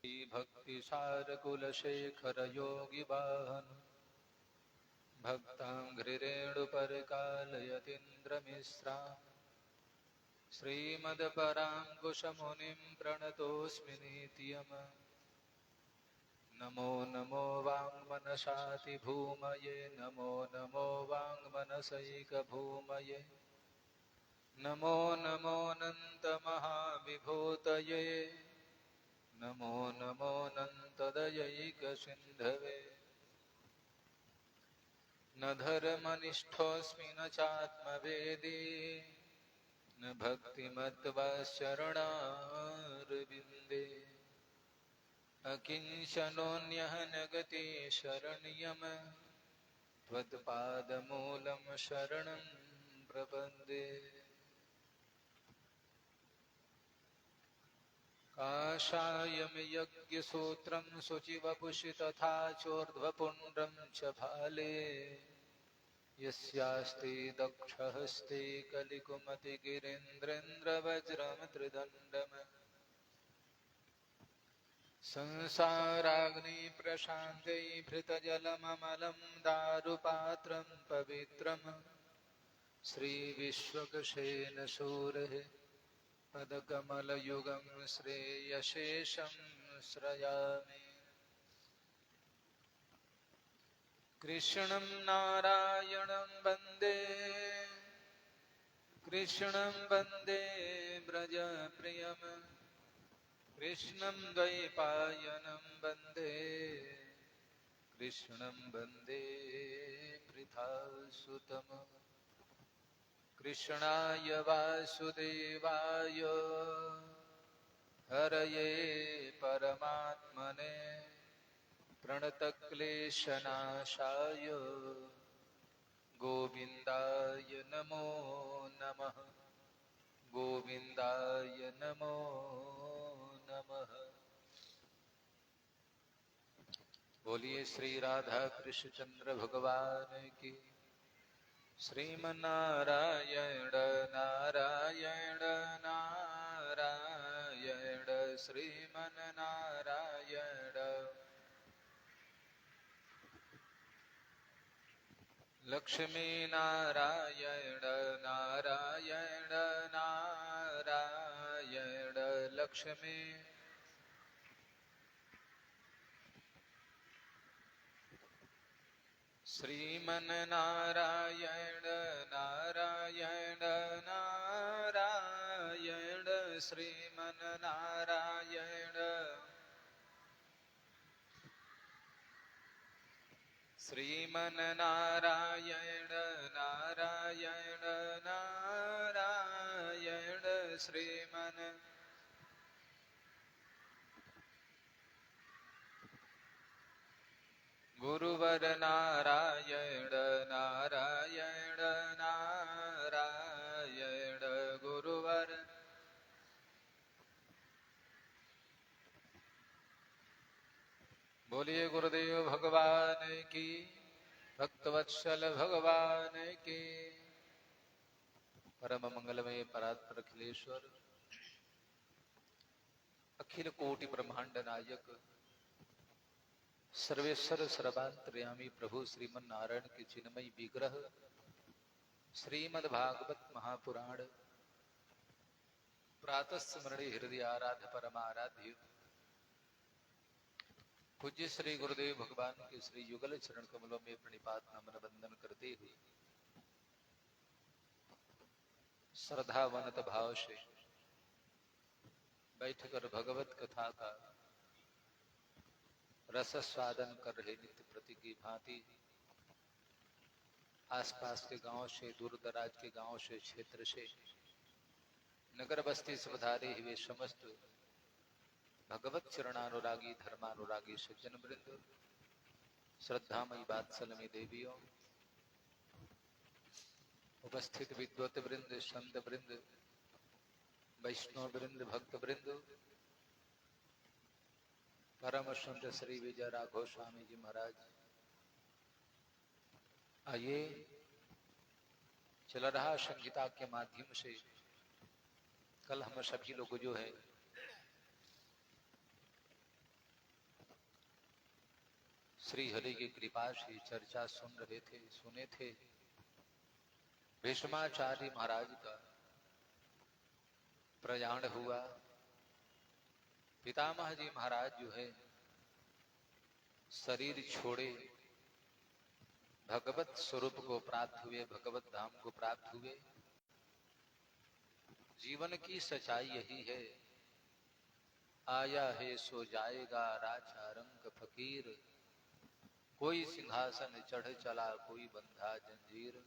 भक्ति सार कुलशेखर योगी वाहन भक्तांघ्रिरेणु परिकालयतीन्द्र मिश्रा श्रीमद्पराङ्कुश मुनिं प्रणतोऽस्मि नित्यम्। नमो नमो वाङ्मनसाति भूमये नमो नमो वाङ्मनसैकभूमये नमो नमोऽनन्तमहाविभूतये नमो नमोऽनन्तदयैकसिन्धवे। न धर्मनिष्ठोऽस्मि न चात्मवेदी न भक्तिमत्वा शरणारविन्दे अकिंचनोऽन्यः न गति शरण्यम् त्वत्पादमूलं शरणं प्रपद्ये। काषायं यज्ञसूत्रं शुचिवपुषि तथा चोर्ध्वपुण्ड्रं च भाले यस्यास्ते दक्षहस्ते कलिकुमतिगिरीन्द्रेन्द्रवज्रं त्रिदण्डम् संसाराग्निप्रशान्ते भृतजलममलं दारुपात्रं पवित्रम् श्रीविश्वक्सेनसूरेः पदकमलयुगं श्रेयशेषं श्रयामि। कृष्णं नारायणं वन्दे कृष्णं वन्दे व्रजप्रियं कृष्णं द्वैपायनं वन्दे कृष्णं वन्दे पृथासुतम्। कृष्णाय वासुदेवाय हरये परमात्मने प्रणतक्लेशनाशाय गोविन्दाय नमो नमः गोविन्दाय नमो नमः। बोलिए श्री राधा कृष्ण चंद्र भगवान की। श्रीमन्नारायण नारायण नारायण श्रीमन्नारायण। लक्ष्मी नारायण नारायण नारायण लक्ष्मी। श्रीमन्नारायण नारायण नारायण श्रीमन्नारायण। श्रीमन्नारायण नारायण नारायण श्रीमन्। गुरुवर नारायण नारायण नारायण गुरुवर। बोलिए गुरुदेव भगवान की। भक्तवत्सल भगवान की। परम मंगलमय परात्पर अखिलेश्वर अखिल कोटि ब्रह्मांड नायक सर्वेश्वर सर्वांतर्यामी प्रभु श्रीमन नारायण के चिन्मयी विग्रह श्रीमद् भागवत महापुराण प्रातः स्मरणे हृदय आराध्य परमाराध्य पूज्य श्री गुरुदेव भगवान के श्री युगल चरण कमलों में प्रणिपात नमन वंदन करते हुए श्रद्धावनत भाव से बैठकर भगवत कथा का रस स्वादन कर रहे नित्य प्रति की भांति आसपास के गांव से दूर दराज के गांव से क्षेत्र से नगर बस्ती से पधारे हुए समस्त भगवत चरणानुरागी धर्मानुरागी सज्जन वृंद श्रद्धामयी वात्सल्यमयी देवियों उपस्थित विद्वत वृंद संत वृंद वैष्णव वृंद भक्त वृंद परम संत श्री विजय राघव स्वामी जी महाराज। आइए चल रहा संगीता के माध्यम से कल हम सभी लोग जो है श्री हरि की कृपा से चर्चा सुने थे भीष्माचार्य महाराज का प्रयाण हुआ। पितामह जी महाराज जो है शरीर छोड़े भगवत स्वरूप को प्राप्त हुए, भगवत धाम को प्राप्त हुए। जीवन की सच्चाई यही है, आया है सो जाएगा राजा रंग फकीर, कोई सिंहासन चढ़ चला कोई बंधा जंजीर।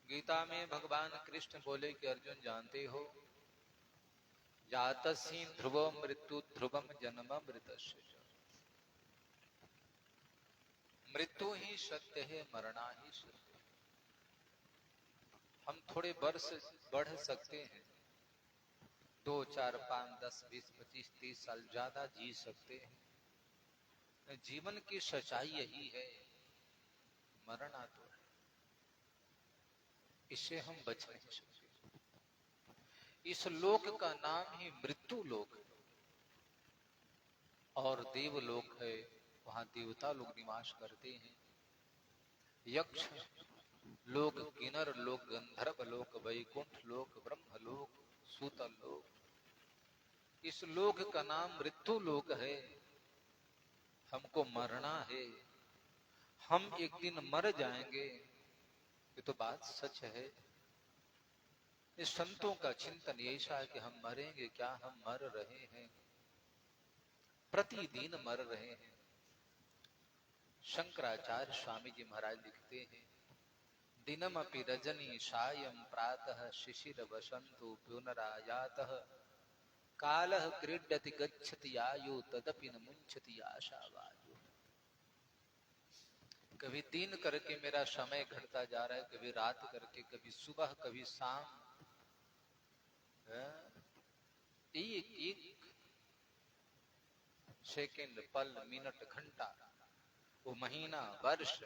गीता में भगवान कृष्ण बोले कि अर्जुन जानते हो, जातस्य ध्रुवो मृत्यु ध्रुवम जन्म मृतस्य च। मृत्यु ही सत्य है, मरना ही सत्य है। हम थोड़े वर्ष बढ़ सकते हैं, 2, 4, 5, 10, 20, 25, 30 साल ज्यादा जी सकते हैं। जीवन की सच्चाई यही है, मरना तो है, इससे हम बच नहीं सकते। इस लोक का नाम ही मृत्यु लोक है और देवलोक है, वहां देवता लोग निवास करते हैं। यक्ष लोक, किन्नर लोक, गंधर्व लोक, वैकुंठ लोक, ब्रह्म लोक, सूतल लोक। इस लोक का नाम मृत्यु लोक है। हमको मरना है, हम एक दिन मर जाएंगे, ये तो बात सच है। इस संतों का चिंतन ऐसा है कि हम मरेंगे क्या, हम मर रहे हैं, प्रतिदिन मर रहे हैं। शंकराचार्य स्वामी जी महाराज लिखते हैं, दिनमपि रजनी सायं प्रातः शिशिर वसंतो पुनरायातः, कालः क्रीडति गच्छति आयु तदपि न मुंचति आशावायु। कभी दिन करके मेरा समय घटता जा रहा है, कभी रात करके, कभी सुबह कभी शाम। एक एक सेकंड, पल, मिनट, घंटा, वो महीना, वर्ष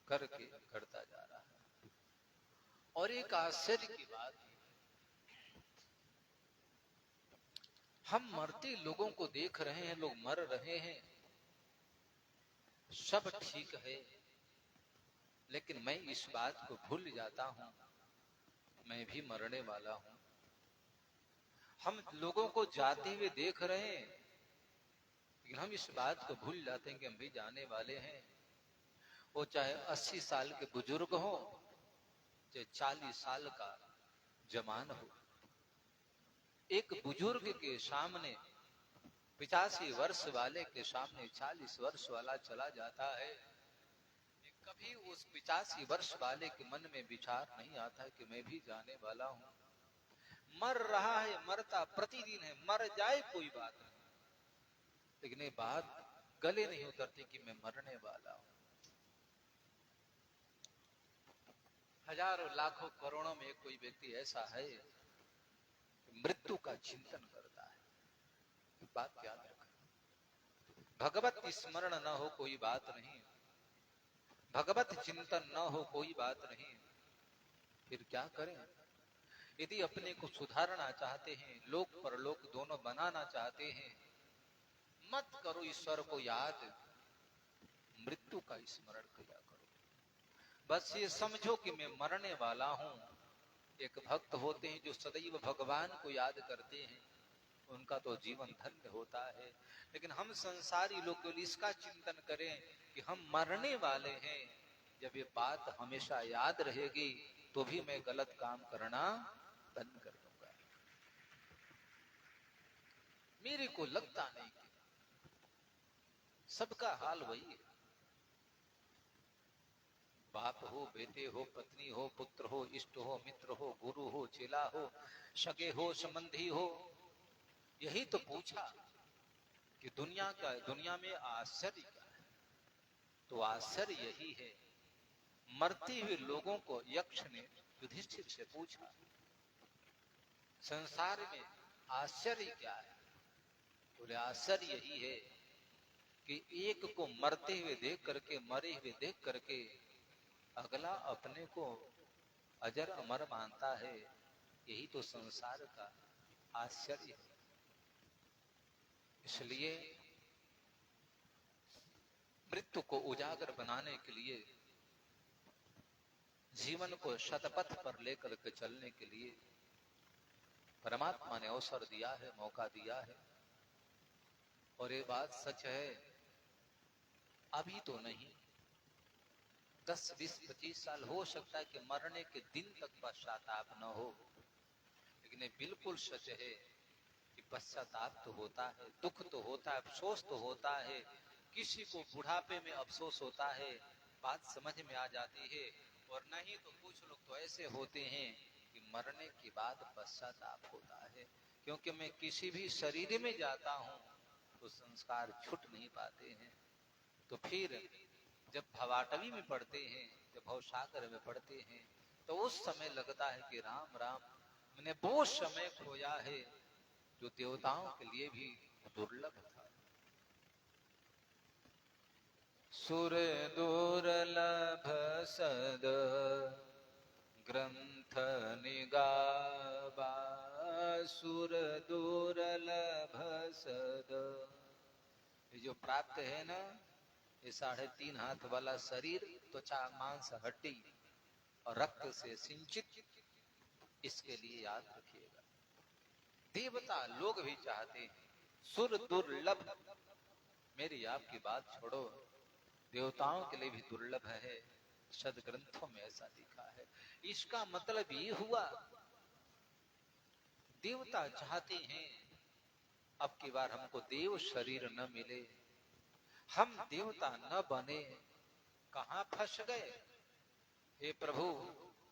करके घटता जा रहा है। और एक आश्चर्य की बात, हम मरते लोगों को देख रहे हैं, लोग मर रहे हैं, सब ठीक है, लेकिन मैं इस बात को भूल जाता हूं, मैं भी मरने वाला हूं। हम लोगों को जाते हुए देख रहे हैं, लेकिन हम इस बात को भूल जाते हैं कि हम भी जाने वाले हैं। वो चाहे 80 साल के बुजुर्ग हो, चाहे 40 साल का जवान हो। एक बुजुर्ग के सामने, 85 वर्ष वाले के सामने 40 वर्ष वाला चला जाता है, कभी उस 85 वर्ष वाले के मन में विचार नहीं आता है कि मैं भी जाने वाला हूं। मर रहा है, मरता प्रतिदिन है, मर जाए कोई बात नहीं, लेकिन ये बात गले नहीं उतरती कि मैं मरने वाला हूं। हजारों लाखों करोड़ों में कोई व्यक्ति ऐसा है मृत्यु का चिंतन करता है। बात क्या रखा, भगवत स्मरण न हो कोई बात नहीं, भगवत चिंतन न हो कोई बात नहीं, फिर क्या करें? यदि अपने को सुधारना चाहते हैं, लोक परलोक दोनों बनाना चाहते हैं, मत करो ईश्वर को याद, मृत्यु का स्मरण किया करो। बस ये समझो कि मैं मरने वाला हूं। एक भक्त होते हैं जो सदैव भगवान को याद करते हैं, उनका तो जीवन धन्य होता है। लेकिन हम संसारी लोग केवल इसका चिंतन करें कि हम मरने वाले हैं, जब ये बात हमेशा याद रहेगी तो भी मैं गलत काम करना बंद कर दूंगा। मेरे को लगता नहीं कि सबका हाल वही है। बाप हो, बेटे हो, पत्नी हो, पुत्र हो, इष्ट हो, मित्र हो, गुरु हो, चेला हो, सगे हो, संबंधी हो, यही तो पूछा कि दुनिया में आश्चर्य क्या है? तो आश्चर्य यही है, मरते हुए लोगों को यक्ष ने युधिष्ठिर से पूछा, संसार में आश्चर्य क्या है? बोले आश्चर्य यही है कि एक को मरते हुए देख करके, मरे हुए देख करके अगला अपने को अजर अमर मानता है। यही तो संसार का आश्चर्य है। इसलिए मृत्यु को उजागर बनाने के लिए, जीवन को शतपथ पर लेकर के चलने के लिए परमात्मा ने अवसर दिया है, मौका दिया है। और ये बात सच है, अभी तो नहीं, 10, 20, 25 साल हो सकता है कि मरने के दिन तक पश्चाताप न हो, लेकिन ये बिल्कुल सच है कि पश्चाताप तो होता है, दुख तो होता है, अफसोस तो होता है। किसी को बुढ़ापे में अफसोस होता है, बात समझ में आ जाती है। और नहीं तो कुछ लोग तो ऐसे होते हैं कि मरने के बाद पश्चाताप होता है, क्योंकि मैं किसी भी शरीर में जाता हूं तो संस्कार छूट नहीं पाते हैं। तो फिर जब भवाटवी में पड़ते हैं, जब भवसागर में पड़ते हैं, तो उस समय लगता है कि राम राम, मैंने वो समय खोया है जो देवताओं के लिए भी दुर्लभ था। सुर दुर्लभ सद ग्रंथ निगाबा, सुर दुर्लभ सद। ये जो प्राप्त है ना, ये 3.5 हाथ वाला शरीर, त्वचा मांस हड्डी और रक्त से सिंचित, इसके लिए याद रखिएगा। देवता लोग भी चाहते हैं, सुर दुर्लभ, मेरी आपकी बात छोड़ो, देवताओं के लिए भी दुर्लभ है, सदग्रंथों में ऐसा लिखा है। इसका मतलब ये हुआ, देवता चाहते हैं अब की बार हमको देव शरीर न मिले, हम देवता न बने, कहां फंस गए। हे प्रभु,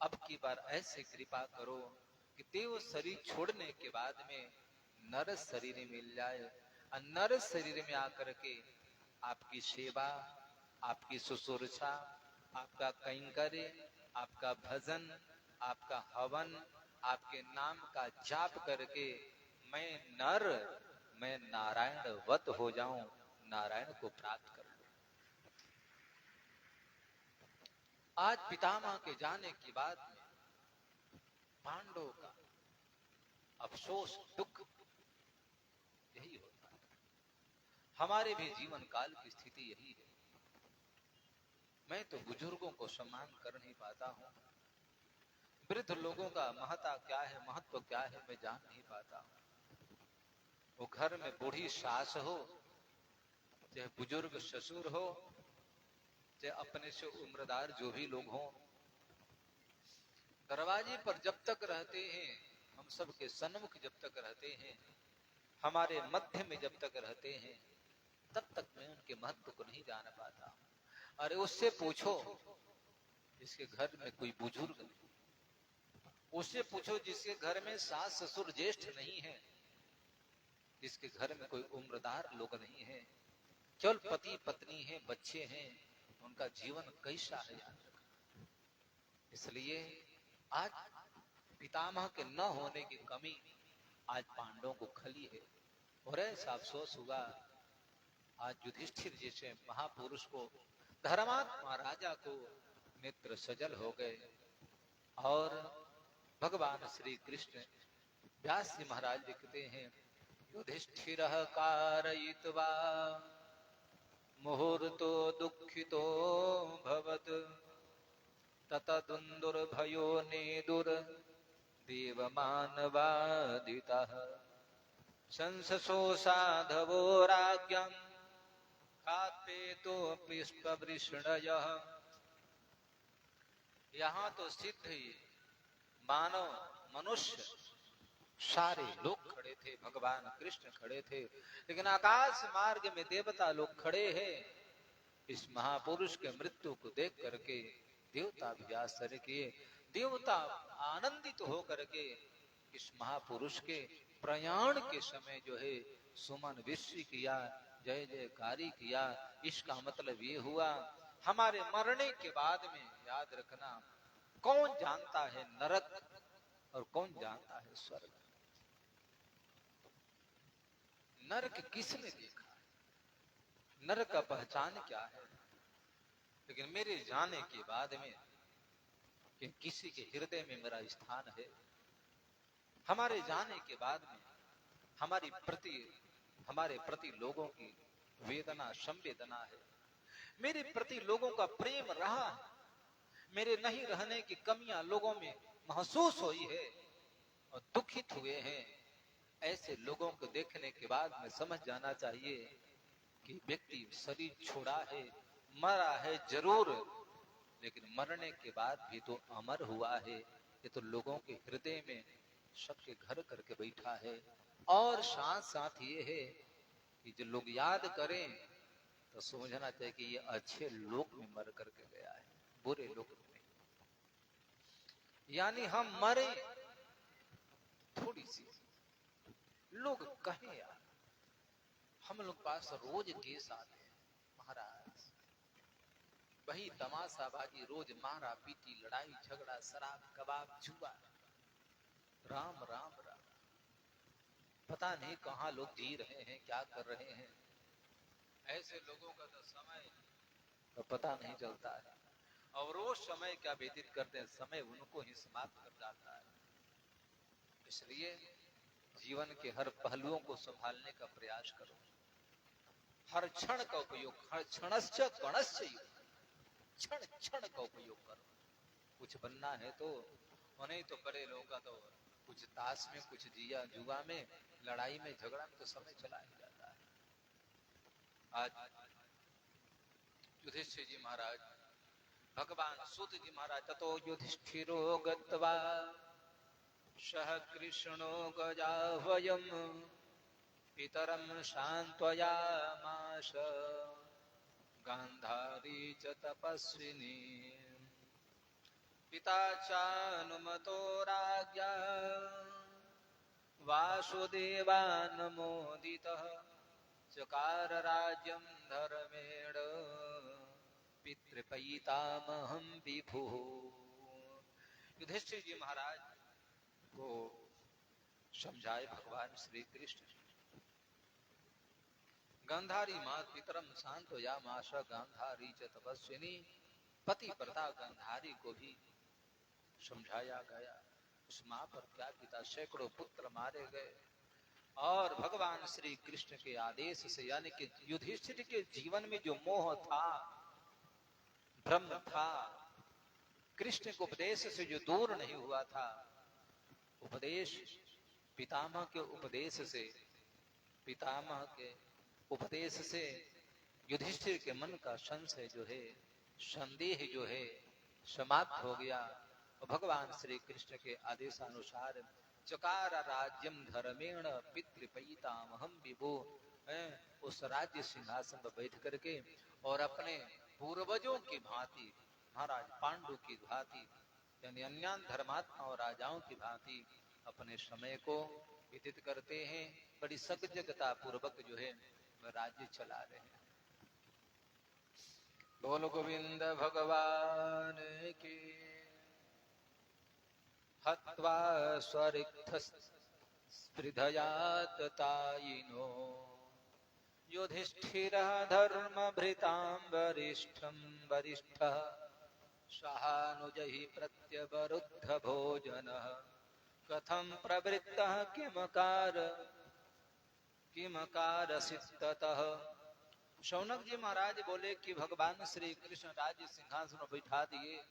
अब की बार ऐसे कृपा करो कि देव शरीर छोड़ने के बाद में नर शरीर मिल जाए, और नर शरीर में आकर के आपकी सेवा, आपकी शुश्रूषा, आपका कैंकर्य, आपका भजन, आपका हवन, आपके नाम का जाप करके मैं नारायणवत हो जाऊं, नारायण को प्राप्त कर लूं। आज पितामह के जाने के बाद में पांडवों का अफसोस, दुख यही होता है। हमारे भी जीवन काल की स्थिति यही है। मैं तो बुजुर्गों को सम्मान कर नहीं पाता हूं, वृद्ध लोगों का महत्व क्या है, महत्व क्या है, मैं जान नहीं पाता हूं। वो घर में बूढ़ी सास हो, चाहे बुजुर्ग ससुर हो, चाहे अपने से उम्रदार जो भी लोग हों, दरवाजे पर जब तक रहते हैं, हम सबके सन्मुख जब तक रहते हैं, हमारे मध्य में जब तक रहते हैं, तब तक मैं उनके महत्व को नहीं जान पाता। अरे उससे पूछो जिसके घर में कोई बुजुर्ग नहीं, उससे पूछो जिसके घर में सास ससुर ज्येष्ठ नहीं है, जिसके घर में कोई उम्रदार लोग नहीं है, केवल पति पत्नी है, बच्चे हैं, उनका जीवन कैसा है याद रखना। इसलिए आज पितामह के न होने की कमी आज पांडवों को खली है। और ऐसा अफसोस हुआ, आज युधिष्ठिर जैसे महापुरुष को, धर्मात्मा राजा को नेत्र सजल हो गए। और भगवान श्री कृष्ण, व्यास जी महाराज लिखते हैं, युधिष्ठिर कारयित्वा मुहूर्तो दुःखितो भवत्, ततदुन्दुर्भयो नेदुर देवमानवादितः, संससो साधवो राज्ञं खापेतो पुष्पवृषणयः। यहाँ तो सिद्ध ही मानव मनुष्य सारे लोग खड़े थे, भगवान कृष्ण खड़े थे, लेकिन आकाश मार्ग में देवता लोग खड़े हैं। इस महापुरुष के मृत्यु को देख करके देवता भी आश्चर्य किए। देवता आनंदित हो करके इस महापुरुष के प्रयाण के समय जो है सुमन विश्व किया, जय जयकारी किया। इसका मतलब ये हुआ, हमारे मरने के बाद में याद रखना, कौन जानता है नरक और कौन जानता है स्वर्ग। नरक किसने देखा, नरक का पहचान क्या है। लेकिन मेरे जाने के बाद में कि किसी के हृदय में मेरा स्थान है, हमारे जाने के बाद में हमारे प्रति लोगों की वेदना संवेदना है। मेरे प्रति लोगों का प्रेम रहा है, मेरे नहीं रहने की कमियां लोगों में महसूस हुई है और दुखित हुए हैं, ऐसे लोगों को देखने के बाद में समझ जाना चाहिए कि व्यक्ति शरीर छोड़ा है, मरा है जरूर, लेकिन मरने के बाद भी तो अमर हुआ है। ये तो लोगों के हृदय में सबके घर करके बैठा है। और साथ साथ ये है कि जो लोग याद करें तो समझना चाहिए कि ये अच्छे लोक में मर करके गया है, बुरे लोक में। यानी हम मरे थोड़ी सी, लोग कहें यार, हम लोग पास रोज केस आते हैं महाराज, वही तमाशाबाजी, रोज मारा पीटी, लड़ाई झगड़ा, शराब कबाब जुआ, राम राम राम, पता नहीं कहां लोग जी रहे हैं, क्या कर रहे हैं। ऐसे लोगों का तो समय तो पता नहीं चलता है, और रोज समय क्या व्यतीत करते हैं, समय उनको ही समाप्त कर जाता है। इसलिए जीवन के हर पहलुओं को संभालने का प्रयास करो, हर क्षण का उपयोग, हर क्षणश्च कणश्च क्षण क्षण का उपयोग करो। कुछ बनना है तो, नहीं तो बड़े लोगों का तो कुछ ताश में, कुछ जिया जुआ में, लड़ाई में, झगड़ा में तो समय चला ही जाता है। आज युधिष्ठिर जी महाराज, भगवान सूत जी महाराज, ततो युधिष्ठिरो गत्वा सह कृष्णो गजाह्वयम् पितरं शान्त्वयामास गान्धारी च तपस्विनी पिता चानुमतो राज्ञा वासुदेवानुमोदितः चकार राज्यं धर्मेण पितृपैतामहं विभुः। युधिष्ठिर जी महाराज को समझाए भगवान श्री कृष्ण। गांधारी मात पितरम शांत या माशा गांधारी च तपस्विनी, पति प्रता गांधारी को भी समझाया गया। उस मां पर क्या पिता, सैकड़ों पुत्र मारे गए, और भगवान श्री कृष्ण के आदेश से, यानी कि युधिष्ठिर के जीवन में जो मोह था, भ्रम था, कृष्ण के उपदेश से जो दूर नहीं हुआ था, उपदेश पितामह के उपदेश से, पितामह के उपदेश से युधिष्ठिर के मन का संशय जो है, संदेह जो है, समाप्त हो गया। और भगवान श्री कृष्ण के आदेशानुसार चकार राज्यम धर्मेण पितृपैतामहं विभो, उस राज्य सिंहासन पर बैठ करके और अपने पूर्वजों की भांति, महाराज पांडु की भांति, यानी अन्य धर्मात्मा और राजाओं की भांति अपने समय को व्यतीत करते हैं। बड़ी सजगता पूर्वक जो है राज्य चला रहे हैं। बोल गोविंद भगवान की। हत्वा स्वरिक्थस्पृधयाततायिनो युधिष्ठिरः धर्मभृतां वरिष्ठं वरिष्ठः सहानुजहि प्रत्यवरुद्ध भोजनः कथं प्रवृत्तः किमकारसिततः। शौनक जी महाराज बोले कि भगवान श्री कृष्ण राज्य सिंहासन पर बैठा दिए,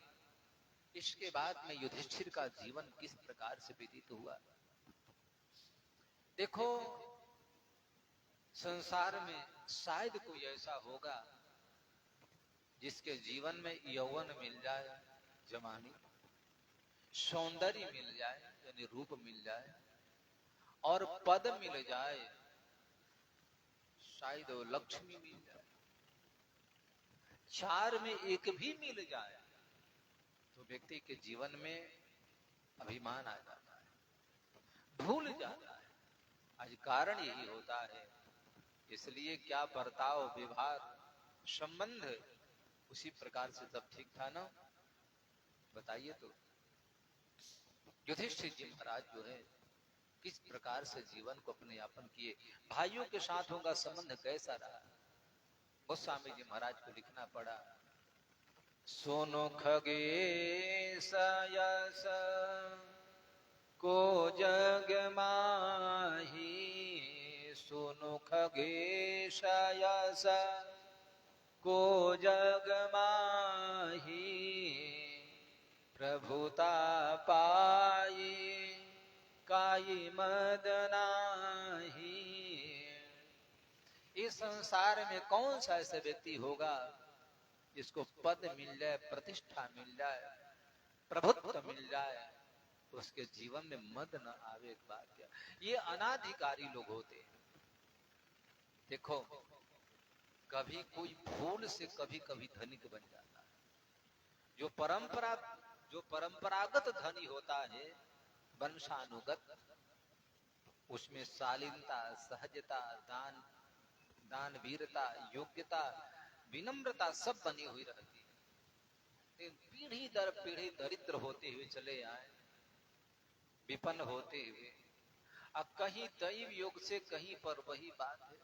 इसके बाद में युधिष्ठिर का जीवन किस प्रकार से व्यतीत हुआ। देखो, संसार में शायद कोई ऐसा होगा जिसके जीवन में यौवन मिल जाए, जवानी, सौंदर्य मिल जाए, यानी रूप मिल जाए, और पद मिल जाए, शायद लक्ष्मी मिल जाए, चार में एक भी मिल जाए, तो व्यक्ति के जीवन में अभिमान आ जाता है, भूल जाता है। आज कारण यही होता है। इसलिए क्या बर्ताव, व्यवहार, संबंध उसी प्रकार से सब ठीक था ना, बताइए। तो युधिष्ठिर जी महाराज जो है किस प्रकार से जीवन को अपने यापन किए, भाइयों के साथ उनका संबंध कैसा रहा, गोस्वामी जी महाराज को लिखना पड़ा। सोनो खगेश यस को जग माही, सोनो खगेश यस को जग माही प्रभुता पाई काई मद नाही। इस संसार में कौन सा ऐसा व्यक्ति होगा जिसको पद मिल जाए, प्रतिष्ठा मिल जाए, प्रभुत्व मिल जाए, उसके जीवन में मद न आवे। एक बात क्या, ये अनाधिकारी लोग होते हैं। देखो, कभी कोई भूल से कभी कभी धनिक बन जाता है। जो परंपरागत धनी होता है, वंशानुगत, उसमें शालीनता, सहजता, दानवीरता, योग्यता, विनम्रता सब बनी हुई रहती है। पीढ़ी दर पीढ़ी दरिद्र होते हुए चले आए, विपन्न होते हुए। अब कहीं दैव योग से कहीं पर वही बात है,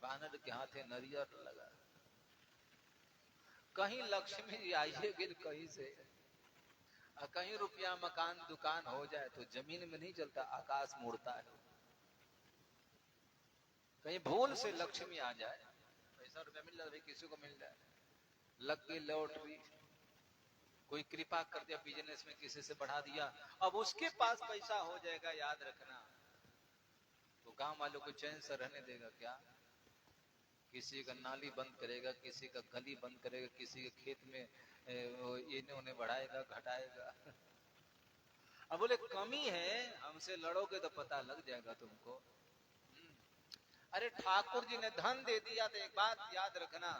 बानर के हाथे नरियर लगा, कहीं लक्ष्मी आइए गिर कहीं से, कहीं रुपया मकान दुकान हो जाए तो जमीन में नहीं चलता, आकाश मुड़ता है। कहीं भूल से लक्ष्मी आ जाए, पैसा रुपया मिल जाए, किसी को मिल जाए, लग गई लॉटरी, कोई कृपा कर दिया, बिजनेस में किसी से बढ़ा दिया, अब उसके पास पैसा हो जाएगा, याद रखना, तो गांव वालों को चैन से रहने देगा क्या? किसी का नाली बंद करेगा, किसी का गली बंद करेगा, किसी के खेत में इन्हें बढ़ाएगा घटाएगा। अब बोले कमी है, हमसे लड़ोगे तो पता लग जाएगा तुमको। अरे ठाकुर जी ने धन दे दिया तो एक बात याद रखना,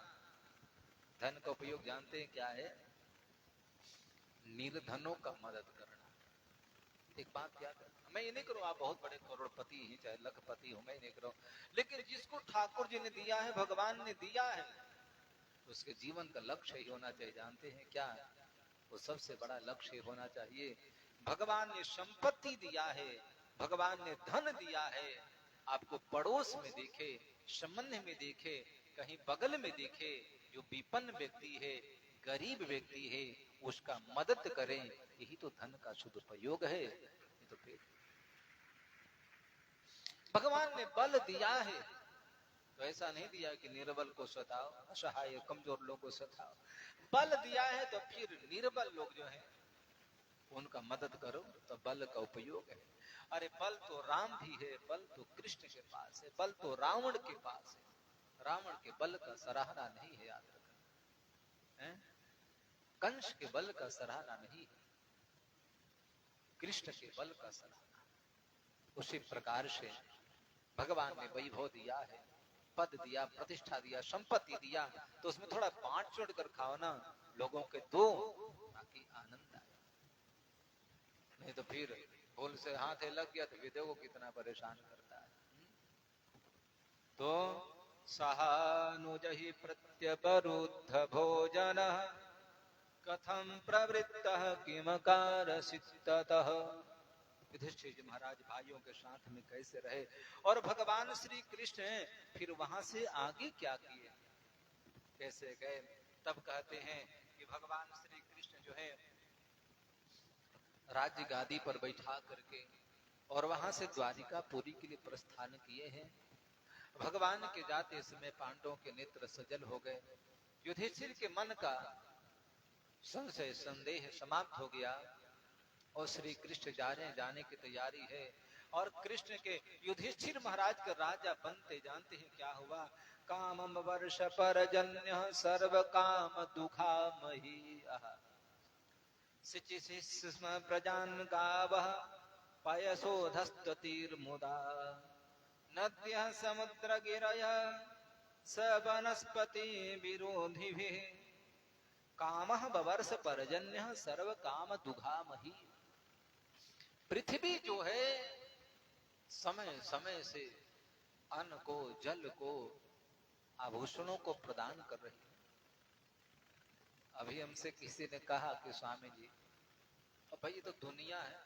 धन का उपयोग जानते हैं क्या है? निर्धनों का मदद करना। एक बात याद रखना, मैं ये नहीं करूं आप बहुत बड़े करोड़पति हैं, चाहे लखपति हो, मैं नहीं करूं, लेकिन जिसको ठाकुर जी ने दिया है, भगवान ने दिया है, उसके जीवन का लक्ष्य ही होना चाहिए। जानते हैं क्या? वो सबसे बड़ा लक्ष्य होना चाहिए, भगवान ने संपत्ति दिया है, भगवान ने धन दिया है, आपको पड़ोस में देखे, संबंध में देखे, कहीं बगल में देखे, जो विपन्न व्यक्ति है, गरीब व्यक्ति है, उसका मदद करें, यही तो धन का सदुपयोग है। तो फिर भगवान ने बल दिया है तो ऐसा नहीं दिया कि निर्बल को सताओ, असहाय कमजोर लोगों को सताओ। बल दिया है तो फिर निर्बल लोग जो है उनका मदद करो, तो बल का उपयोग है। अरे बल तो राम भी है, बल तो कृष्ण के पास है, बल तो रावण के पास है, रावण के बल का सराहना नहीं है, याद रखना। कंस के बल का सराहना नहीं है, कृष्ण के बल का सराहना। उसी प्रकार से भगवान ने वैभव दिया है, पद दिया, प्रतिष्ठा दिया, संपत्ति दिया, तो उसमें थोड़ा बांट चोट कर खाओ ना, लोगों के दो, ताकि आनंद आए। नहीं तो फिर भूल से हाथे लग गया तो विदेह को कितना परेशान करता है। तो सहानुजहि प्रत्यपरुद्ध भोजन कथम प्रवृत्तः किमकारसिततः। युधिष्ठिर जी महाराज भाइयों के साथ में कैसे रहे, और भगवान श्री कृष्ण फिर वहां से आगे क्या किए, कैसे गए? तब कहते हैं कि भगवान श्री कृष्ण जो है राज्य गादी पर बैठा करके और वहां से द्वारिकापुरी के लिए प्रस्थान किए हैं। भगवान के जाते समय पांडवों के नेत्र सजल हो गए, युधिष्ठिर के मन का संशय संदेह समाप्त हो गया, और श्री कृष्ण जा रहे हैं, जाने की तैयारी है। और कृष्ण के युधिष्ठिर महाराज के राजा बनते जानते हैं क्या हुआ? कामम वर्ष परजन्य सर्व काम दुखामहि सिचिस्म प्रजान गावः पयसोधस्ततीर्मुदा नद्यः समुद्र गिरयः स वनस्पति विरोधिभिः कामः बवर्ष परजन्य सर्व काम दुघामहि। पृथ्वी जो है समय समय से अन्न को, जल को, आभूषणों को प्रदान कर रही है। अभी हमसे किसी ने कहा कि स्वामी जी, अब भाई ये तो दुनिया है,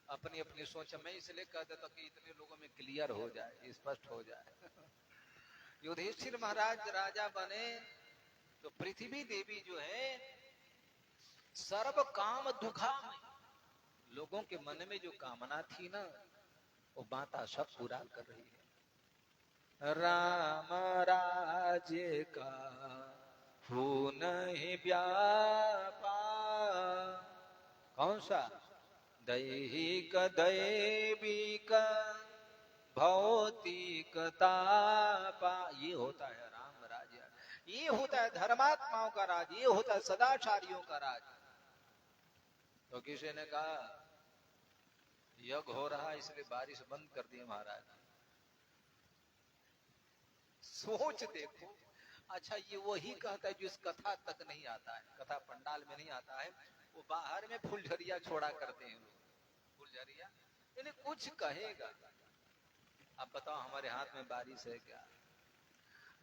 अपनी अपनी सोच, मैं इसलिए कह देता कि इतने लोगों में क्लियर हो जाए, स्पष्ट हो जाए। युधिष्ठिर महाराज राजा बने तो पृथ्वी देवी जो है सर्व काम दुखाम, लोगों के मन में जो कामना थी ना, वो माता सब पूरा कर रही है। राम राज्य का हो नहीं व्यापा, कौन सा? दैहिक दैविक भौतिक तापा। ये होता है राम राज्य, ये होता है धर्मात्माओं का राज, ये होता है सदाचारियों का राज। तो किसी ने कहा यज्ञ हो रहा है इसलिए बारिश बंद कर दी महाराज। सोच देखो, अच्छा ये वही कहता है जो इस कथा तक नहीं आता है, कथा पंडाल में नहीं आता है, वो बाहर में फुलझरिया छोड़ा करते हैं लोग, फुलझरिया यानी कुछ कहेगा। अब बताओ हमारे हाथ में बारिश है क्या?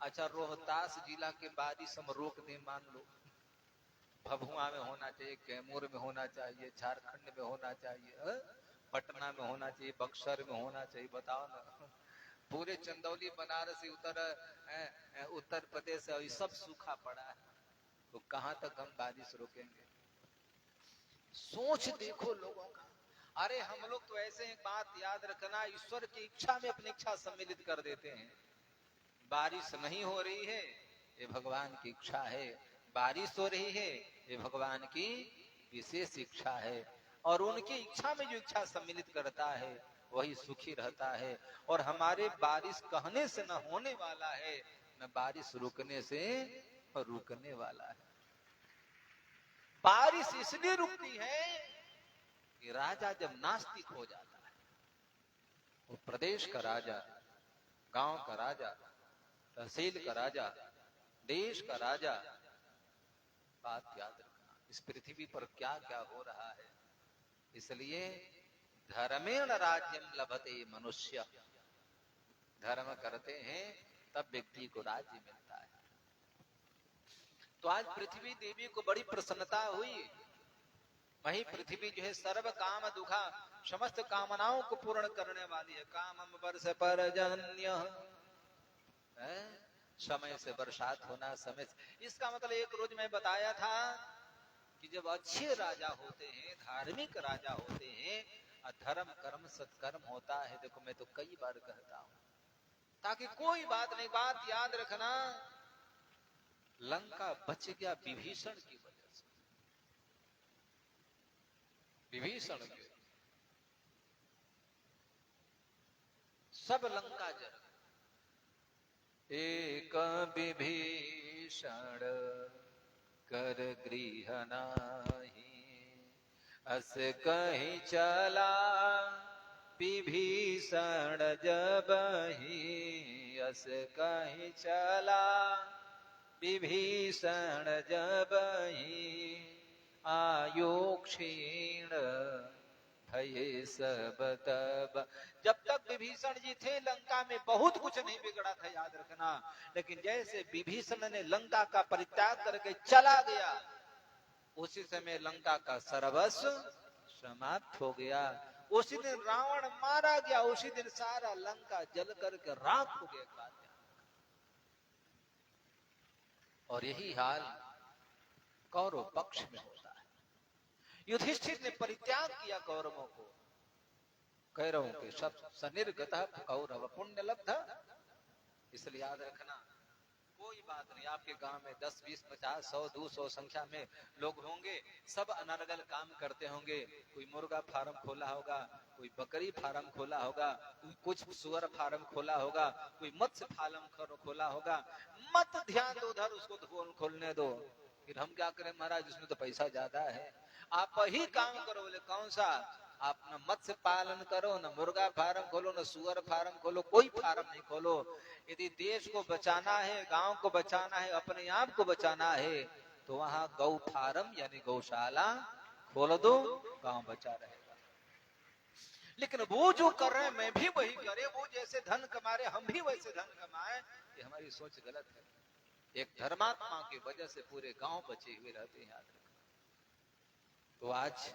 अच्छा रोहतास जिला के बारिश हम रोक दें, मान लो भभुआ में होना चाहिए, कैमूर में होना चाहिए, झारखंड में होना चाहिए, पटना में होना चाहिए, बक्सर में होना चाहिए, बताओ ना। पूरे चंदौली बनारस उत्तर प्रदेश सब सूखा पड़ा है, तो कहां तक हम बारिश रोकेंगे? सोच देखो लोगों का। अरे हम लोग तो ऐसे एक बात याद रखना, ईश्वर की इच्छा में अपनी इच्छा सम्मिलित कर देते हैं। बारिश नहीं हो रही है ये भगवान की इच्छा है, बारिश हो रही है ये भगवान की विशेष इच्छा है, और उनकी इच्छा में जो इच्छा सम्मिलित करता है वही सुखी रहता है। और हमारे बारिश कहने से न होने वाला है, न बारिश रुकने से रुकने वाला है। बारिश इसलिए रुकती है कि राजा जब नास्तिक हो जाता है, वो प्रदेश का राजा, गांव का राजा, तहसील का राजा, देश का राजा, बात याद रखना इस पृथ्वी पर क्या क्या हो रहा है। इसलिए धर्मेण राज्यम लभते मनुष्य, धर्म करते हैं तब व्यक्ति को राज्य मिलता है। तो आज पृथ्वी देवी को बड़ी प्रसन्नता हुई। वही पृथ्वी जो है सर्व काम दुखा, समस्त कामनाओं को पूर्ण करने वाली है। कामम वर्ष पर्जन्य, समय से बरसात होना, समय से। इसका मतलब एक रोज मैं बताया था कि जब अच्छे राजा होते हैं, धार्मिक राजा होते हैं, धर्म कर्म सत्कर्म होता है। देखो मैं तो कई बार कहता हूं, ताकि कोई बात नहीं, बात याद रखना, लंका बच गया विभीषण की वजह से। विभीषण के सब लंका जल, एक विभीषण कर गृह नाही, अस कहीं चला विभीषण जबहि, अस कहीं चला विभीषण जबहि, आयु क्षीण भये सब तब। जब तक विभीषण जी थे लंका में बहुत कुछ नहीं बिगड़ा था, याद रखना। लेकिन जैसे विभीषण ने लंका का परित्याग करके चला गया, उसी समय लंका का सर्वस्व समाप्त हो गया। उसी दिन रावण मारा गया, उसी दिन सारा लंका जल करके राख हो गया। और यही हाल कौरव पक्ष में होता है। युधिष्ठिर ने परित्याग किया कौरवों को, कौरवों के सब सनिर्गतः कौरव पुण्य लब्ध। इसलिए याद रखना, कोई बात नहीं, आपके गांव में 10, 20, 50, 100, 200 संख्या में लोग होंगे, सब अनर्गल काम करते होंगे। कोई मुर्गा फार्म खोला होगा, कोई बकरी फार्म खोला होगा, कोई कुछ सुअर फार्म खोला होगा, कोई मत्स्य फार्म खोला होगा। मत ध्यान दो उधर, उसको खोलने दो। फिर हम क्या करें महाराज, इसमें तो पैसा ज्यादा है। आप ही काम करो। बोले कौन सा? आप न मत्स्य पालन करो, न मुर्गा फार्म खोलो, न सुअर फार्म खोलो, कोई फार्म नहीं खोलो। यदि देश को बचाना है, गांव को बचाना है, अपने आप को बचाना है, तो वहां गौ फार्म यानी गौशाला खोल दो, गांव बचा रहेगा। लेकिन वो जो कर रहे हैं मैं भी वही करे, वो जैसे धन कमा रहे हम भी वैसे धन कमाए, ये हमारी सोच गलत है। एक धर्मात्मा की वजह से पूरे गांव बचे हुए रहते हैं, याद रखना। तो आज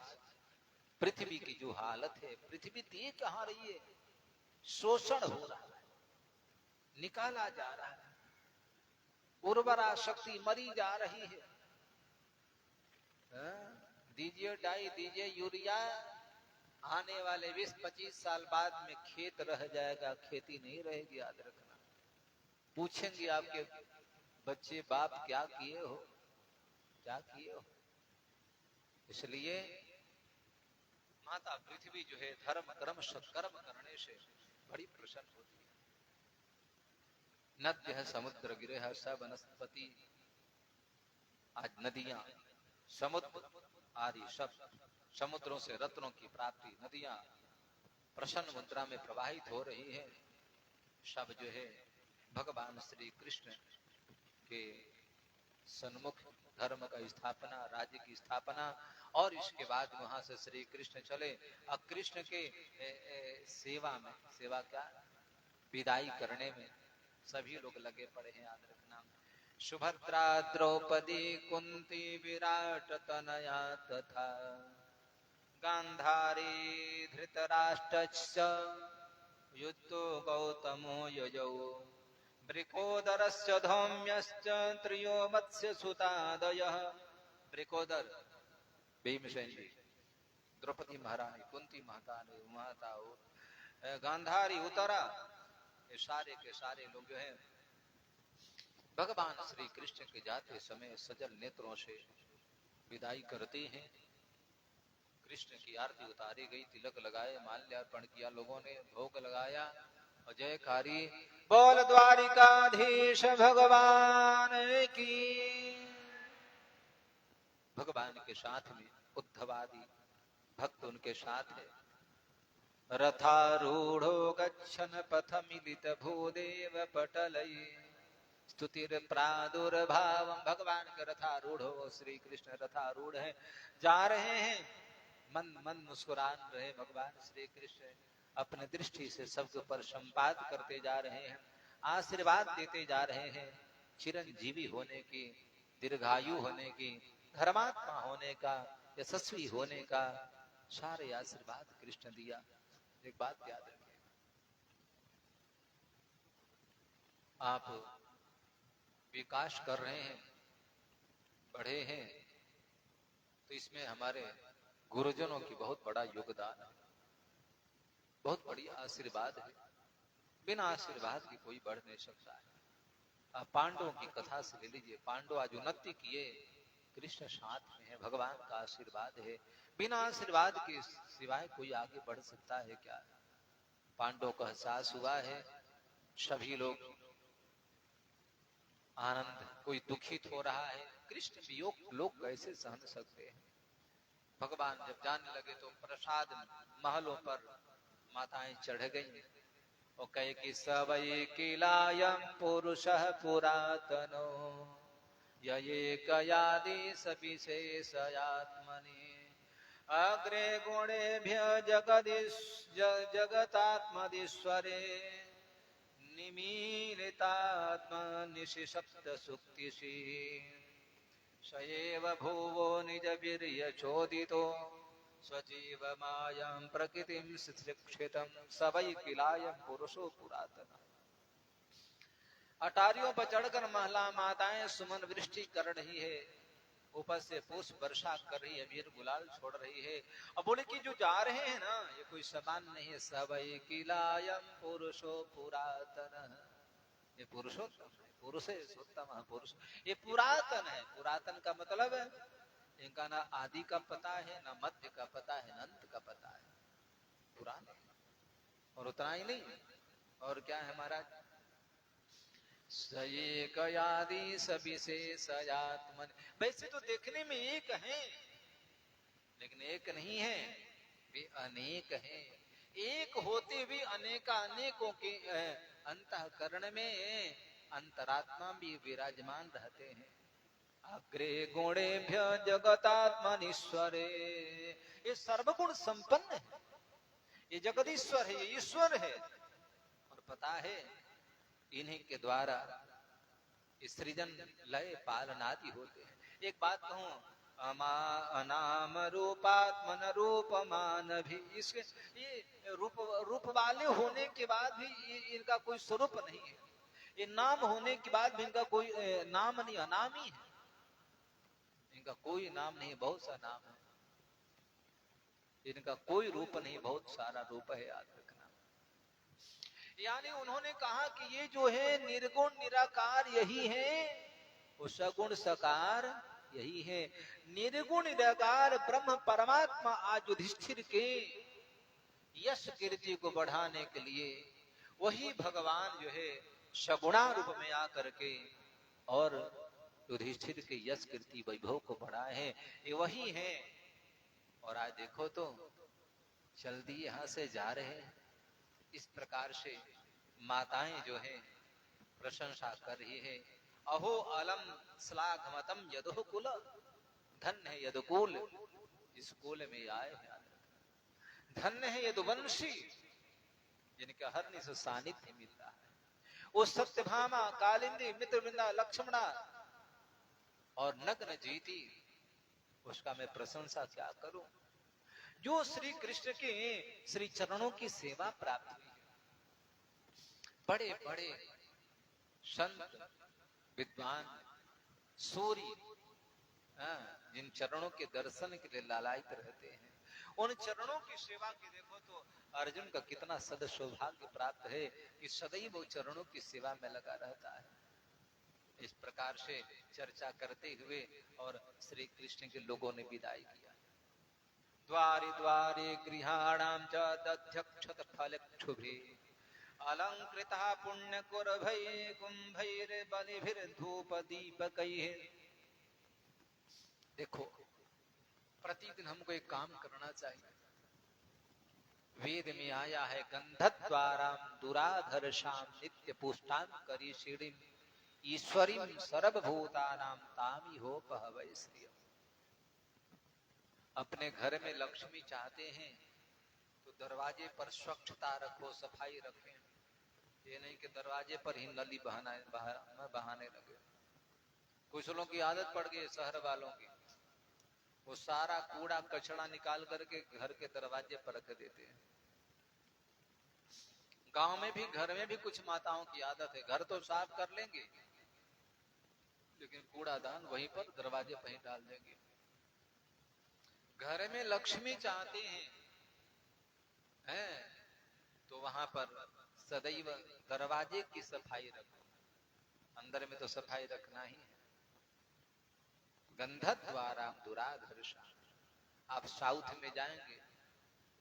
पृथ्वी की जो हालत है, पृथ्वी दे कहां रही है, शोषण हो रहा है, निकाला जा रहा है, उर्वरा शक्ति मरी जा रही है। दीजिए डाई, दीजिए यूरिया, आने वाले 20-25 साल बाद में खेत रह जाएगा, खेती नहीं रहेगी, याद रखना। पूछेंगे आपके बच्चे बाप क्या किए हो, क्या किए हो। इसलिए माता पृथ्वी जो है धर्म कर्म सत्कर्म करने से बड़ी प्रसन्न होती है। नद्य है समुद्र गिरे है सब वनस्पति, आज नदियां समुद्र आदि सब, समुद्रों से रत्नों की प्राप्ति, नदियां प्रसन्न मुद्रा में प्रवाहित हो रही है। सब जो है भगवान श्री कृष्ण के सन्मुख धर्म का स्थापना, राज्य की स्थापना, और इसके बाद वहां से श्री कृष्ण चले और कृष्ण के सेवा में, सेवा क्या, विदाई करने में सभी लोग लगे पड़े हैं। याद रखना, सुभद्रा द्रौपदी कुंती विराट तनया तथा गांधारी धृतराष्ट्रश्च युद्धो गौतमो ययौ वृकोदरस्य धौम्यश्च त्रियो मत्स्य सुतादयः। वृकोदर भीमसेन जी, द्रौपदी महारानी, कुंती माता, गांधारी, उत्तरा, ये सारे के सारे लोग जो हैं भगवान श्री कृष्ण के जाते समय सजल नेत्रों से विदाई करते हैं। कृष्ण की आरती उतारी गई, तिलक लगाए, माल्यार्पण किया लोगों ने, भोग लगाया, और जयकारी बोल द्वारिकाधीश भगवान की। भगवान के साथ में उद्धवादि भक्त उनके साथ है। रथारूढ़ो गच्छन् पथ मिलित भूदेव पटलये स्तुतिर प्रादुर्भाव। भगवान के रथारूढ़ हो, श्री कृष्ण रथारूढ़ है, जा रहे हैं, मन मन मुस्कुरान रहे भगवान श्री कृष्ण, अपने दृष्टि से सबके ऊपर संपात करते जा रहे हैं, आशीर्वाद देते जा रहे हैं, चिरंजीवी होने की, दीर्घायु होने की, धर्मात्मा होने का, यशस्वी होने का सारे आशीर्वाद कृष्ण दिया। एक बात याद रखें, आप विकास कर रहे हैं, बढ़े हैं, तो इसमें हमारे गुरुजनों की बहुत बड़ा योगदान है, बहुत बड़ी आशीर्वाद है। बिना आशीर्वाद की कोई बढ़ नहीं सकता है। आप पांडवों की कथा से ले लीजिए, पांडव आज उन्नति किए, कृष्ण साथ में है, भगवान का आशीर्वाद है। बिना आशीर्वाद के सिवाय कोई आगे बढ़ सकता है क्या? पांडवों का एहसास हुआ है, सभी लोग आनंद, कोई दुखित हो रहा है, कृष्ण वियोग लोग कैसे सहन सकते हैं? भगवान जब जाने लगे तो प्रसाद महलों पर माताएं चढ़ गई और कहे कि सवै किलायं पुरुषः पुरातनो ययेकयादि सविशेषयात्मनि अग्रे गुणेभ्य जगतात्मदीश्वरे निमीलितात्मनिशि सप्तसुक्तिषि स एव भुवो निजवीर्य चोदितो स्वजीव मायां प्रकृतिं शिक्षितं सवै किलायं पुरुषो पुरातन। अटारियों पर चढ़कर महिला माताएं सुमन वृष्टि कर रही है, ऊपर से पुष्प वर्षा कर रही है, वीर गुलाल छोड़ रही है, अब बोले कि जो जा रहे हैं ना, ये कोई समान नहीं है, सवै किलायं पुरुषो पुरातन, ये पुरुषोत्तम है, पुरुषोत्तम पुरुष, ये पुरातन है। पुरातन का मतलब है इनका ना आदि का पता है, ना मध्य का पता है, ना अंत का पता है, पुराने। और उतना ही नहीं, और क्या है महाराज, सयेकयादि सविशेषयात्मन। वैसे तो देखने में एक हैं, लेकिन एक नहीं है, वे अनेक हैं। एक होते भी अनेकों के अंतःकरण में अंतरात्मा भी विराजमान रहते हैं। अग्रे गुणेभ्य जगतात्मनीश्वरे, ये सर्वगुण संपन्न है, ये जगदीश्वर है, ये ईश्वर है। और पता है इन्हीं के द्वारा सृजन लय पालनादि होते हैं। एक बात कहूं, अनाम रूपात्मन रूपमान भी, इसके ये रूप वाले होने के बाद भी इनका कोई स्वरूप नहीं है, ये नाम होने के बाद भी इनका कोई नाम नहीं, अनामी है, इनका कोई नाम नहीं, बहुत सा नाम है, इनका कोई रूप नहीं, बहुत सारा रूप है, याद रखना। यानी उन्होंने कहा कि ये जो है निर्गुण निराकार यही है, वो सगुण सकार यही है। निर्गुण निराकार ब्रह्म परमात्मा आज युधिष्ठिर के यश कीर्ति को बढ़ाने के लिए वही भगवान जो है सगुणा रूप में आकर के और युधिष्ठिर के यश कीर्ति वैभव को बढ़ाए हैं, ये वही है। और आज देखो तो जल्दी यहां से जा रहे हैं, इस प्रकार से माताएं जो है प्रशंसा कर रही है। अहो अलम श्लाघमतम यदो कुल, धन्य है यदुकुल इस कुल में आए हैं, धन्य है यदुवंशी जिनके हरनि से सानिध्य मिलता है। वो सत्यभामा, कालिंदी, मित्रवृंदा, लक्ष्मणा और नग्न जीती, उसका मैं प्रशंसा क्या करूं। जो श्री कृष्ण के श्री चरणों की सेवा प्राप्त हुई है, बड़े बड़े संत विद्वान सूरी जिन चरणों के दर्शन के लिए लालायित रहते हैं, उन चरणों की सेवा की देखो तो अर्जुन का कितना सद सौभाग्य प्राप्त है कि सदैव वो चरणों की सेवा में लगा रहता है। इस प्रकार से चर्चा करते हुए और श्री कृष्ण के लोगों ने विदाई किया। द्वारे द्वारे गृहाणाम च दध्यक्षत फलक्षुभे अलंकृता पुण्य कुरभै कुंभैर बलिभिर धूप दीपकैः। देखो प्रतिदिन हमको एक काम करना चाहिए। वेद में आया है गंधद्वाराम दुराधर्षाम नित्य पुष्टान करी शीड़िम ईश्वरीम सर्वभूतानाम तामी हो पहवै श्रियम्। अपने घर में लक्ष्मी चाहते हैं तो दरवाजे पर स्वच्छता रखो, सफाई रखें। ये नहीं कि दरवाजे पर ही नली बहाने लगे। कुछ लोगों की आदत पड़ गई शहर वालों की, वो सारा कूड़ा कचरा निकाल करके घर के दरवाजे पर रख देते हैं। गांव में भी घर में भी कुछ माताओं की आदत है, घर तो साफ कर लेंगे लेकिन कूड़ादान वहीं पर दरवाजे पर ही डाल देंगे। घर में लक्ष्मी चाहते हैं तो वहां पर सदैव दरवाजे की सफाई रखो, अंदर में तो सफाई रखना ही है। गंधद्वारा दुराधर्षा। आप साउथ में जाएंगे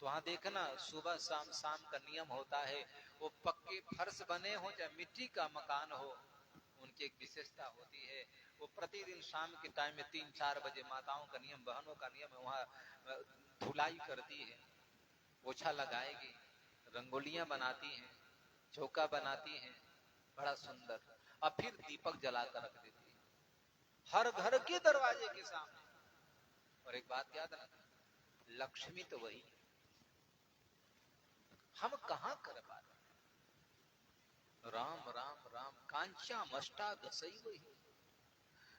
तो वहां देखना सुबह शाम शाम का नियम होता है, वो पक्के फर्श बने हो चाहे मिट्टी का मकान हो, उनकी एक विशेषता होती है। वो प्रतिदिन शाम के टाइम में 3-4 बजे माताओं का नियम, बहनों का नियम है, वहां धुलाई करती है, पोछा लगाएगी, रंगोलियां बनाती हैं, चौका बनाती हैं, बड़ा सुंदर, और फिर दीपक जलाकर रख देती है हर घर के दरवाजे के सामने। और एक बात याद रखना, लक्ष्मी तो वही, हम कहां कर पा रहे। राम राम राम कांच्या मष्टा दसई वही।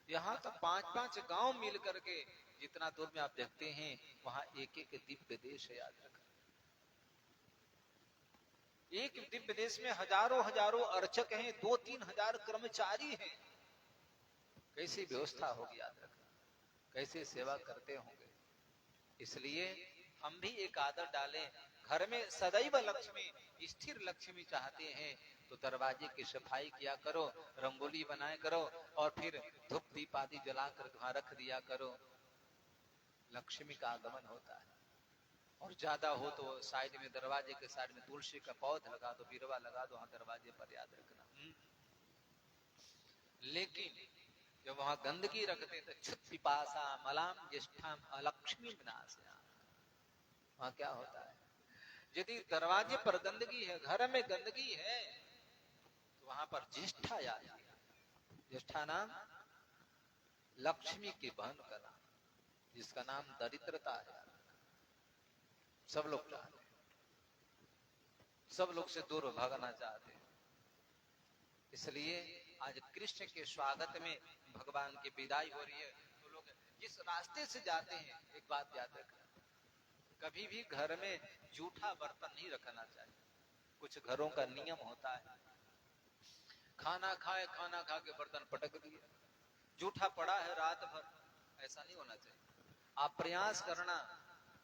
यहाँ तो 5-5 गांव मिल करके जितना दूर में आप देखते हैं वहां एक एक दिव्य देश है। याद रखना, एक दिव्य देश में हजारों हजारों अर्चक हैं, 2-3 हजार कर्मचारी हैं। कैसी व्यवस्था होगी, याद रखना, कैसे सेवा करते होंगे। इसलिए हम भी एक आदत डालें, घर में सदैव लक्ष्मी, स्थिर लक्ष्मी चाहते हैं तो दरवाजे की सफाई किया करो, रंगोली बनाए करो, और फिर धूप दीप आदि जलाकर वहां रख दिया करो। लक्ष्मी का आगमन होता है। और ज्यादा हो तो साइड में, दरवाजे के साइड में तुलसी का पौधा लगा दो, बिरवा लगा दो वहां दरवाजे पर, याद रखना। लेकिन जब वहां गंदगी रखते तो क्षुत पिपासा मलाम ज्येष्ठाम अलक्ष्मी विनाशया। वहां क्या होता है, यदि दरवाजे पर गंदगी है, घर में गंदगी है, तो वहां पर ज्येष्ठा याद किया। ज्येष्ठा नाम लक्ष्मी की बहन का नाम, जिसका नाम दरिद्रता है। सब लोग चाहते हैं, सब लोग से दूर भागना चाहते हैं। इसलिए आज कृष्ण के स्वागत में भगवान की विदाई हो रही है, तो लोग जिस रास्ते से जाते हैं, एक बात याद रखना, कभी भी घर में जूठा बर्तन नहीं रखना चाहिए। कुछ घरों का नियम होता है, खाना खाए, खाना खा के बर्तन पटक दिए, जूठा पड़ा है रात भर, ऐसा नहीं होना चाहिए। आप प्रयास करना,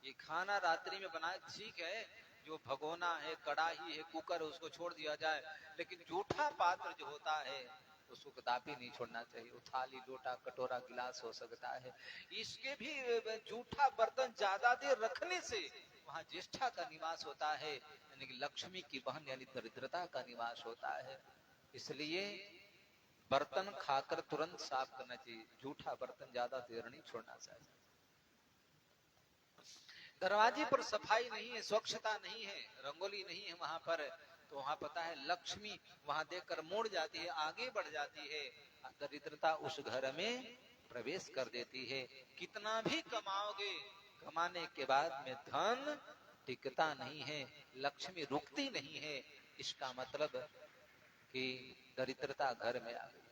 ये खाना रात्रि में बनाए ठीक है, जो भगोना है, कड़ाही है, कुकर है, उसको छोड़ दिया जाए, लेकिन जूठा पात्र जो होता है उसको कदापि नहीं छोड़ना चाहिए। वो थाली लोटा कटोरा गिलास हो सकता है, इसके भी जूठा बर्तन ज्यादा देर रखने से वहां ज्येष्ठा का निवास होता है, यानी कि लक्ष्मी की बहन यानी दरिद्रता का निवास होता है। इसलिए बर्तन खाकर तुरंत साफ करना चाहिए, जूठा बर्तन ज्यादा देर नहीं छोड़ना चाहिए। दरवाजे पर सफाई नहीं है, स्वच्छता नहीं है, रंगोली नहीं है वहां पर, तो वहां पता है लक्ष्मी वहां देखकर मुड़ जाती है, आगे बढ़ जाती है, दरिद्रता उस घर में प्रवेश कर देती है। कितना भी कमाओगे, कमाने के बाद में धन टिकता नहीं है, लक्ष्मी रुकती नहीं है। इसका मतलब कि दरिद्रता घर में आ गई।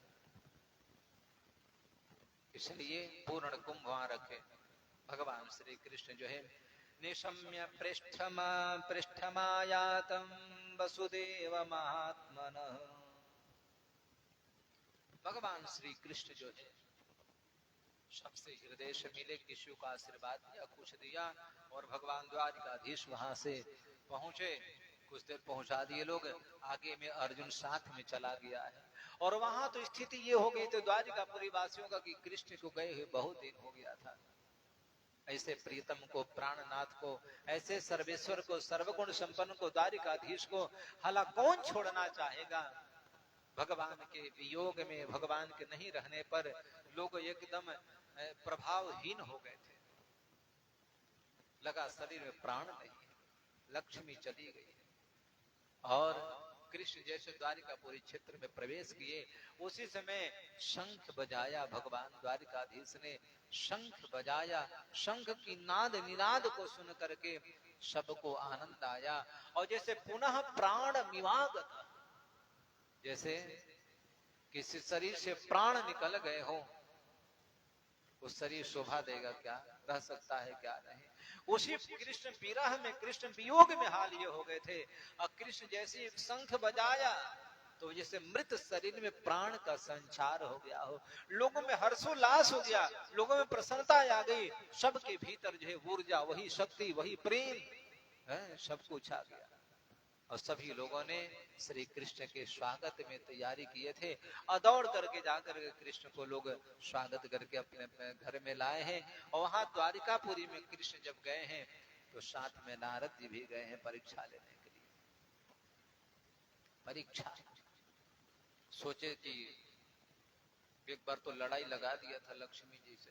इसलिए पूर्ण कुंभ वहां रखे। भगवान श्री कृष्ण जो है निशम्य पृष्ठमायातं वसुदेव महात्मनः, भगवान श्री कृष्ण जो है सबसे हृदय से मिले, किसी का आशीर्वाद दिया, कुछ दिया, और भगवान द्वारिकाधीश वहां से पहुंचे। कुछ देर पहुंचा दिए लोग, आगे में अर्जुन साथ में चला गया है। और वहां तो स्थिति ये हो गई तो द्वारिकापुरी वासियों का कि कृष्ण को गए हुए बहुत दिन हो गया था। ऐसे प्रीतम को, प्राणनाथ को, ऐसे सर्वेश्वर को, सर्वगुण संपन्न को, द्वारिकाधीश को हला कौन छोड़ना चाहेगा। भगवान के वियोग में, भगवान के नहीं रहने पर लोग एकदम प्रभावहीन हो गए थे, लगा शरीर में प्राण नहीं है, लक्ष्मी चली गई है। और कृष्ण जैसे द्वारिकापुरी क्षेत्र में प्रवेश किए, उसी समय शंख बजाया भगवान द्वारिकाधीश ने, शंख बजाया। शंख की नाद निनाद को सुन करके सबको आनंद आया, और जैसे पुनः प्राण मिवागत, जैसे किसी शरीर से प्राण निकल गए हो, उस शरीर शोभा देगा क्या, रह सकता है क्या, नहीं। उसी कृष्ण विरह में, कृष्ण वियोग में हाल ये हो गए थे। और कृष्ण जैसे शंख बजाया तो जैसे मृत शरीर में प्राण का संचार हो गया हो, लोगों में हर्षोल्लास हो गया, लोगों में प्रसन्नता आ गई, सबके भीतर जो है ऊर्जा, वही शक्ति, वही प्रेम है, सब कुछ आ गया। और सभी लोगों ने श्री कृष्ण के स्वागत में तैयारी किए थे, और दौड़ करके जाकर कृष्ण को लोग स्वागत करके अपने अपने घर में लाए हैं। और वहां द्वारिकापुरी में कृष्ण जब गए हैं तो साथ में नारद जी भी गए हैं परीक्षा लेने के लिए। परीक्षा सोचे कि एक बार तो लड़ाई लगा दिया था लक्ष्मी जी से,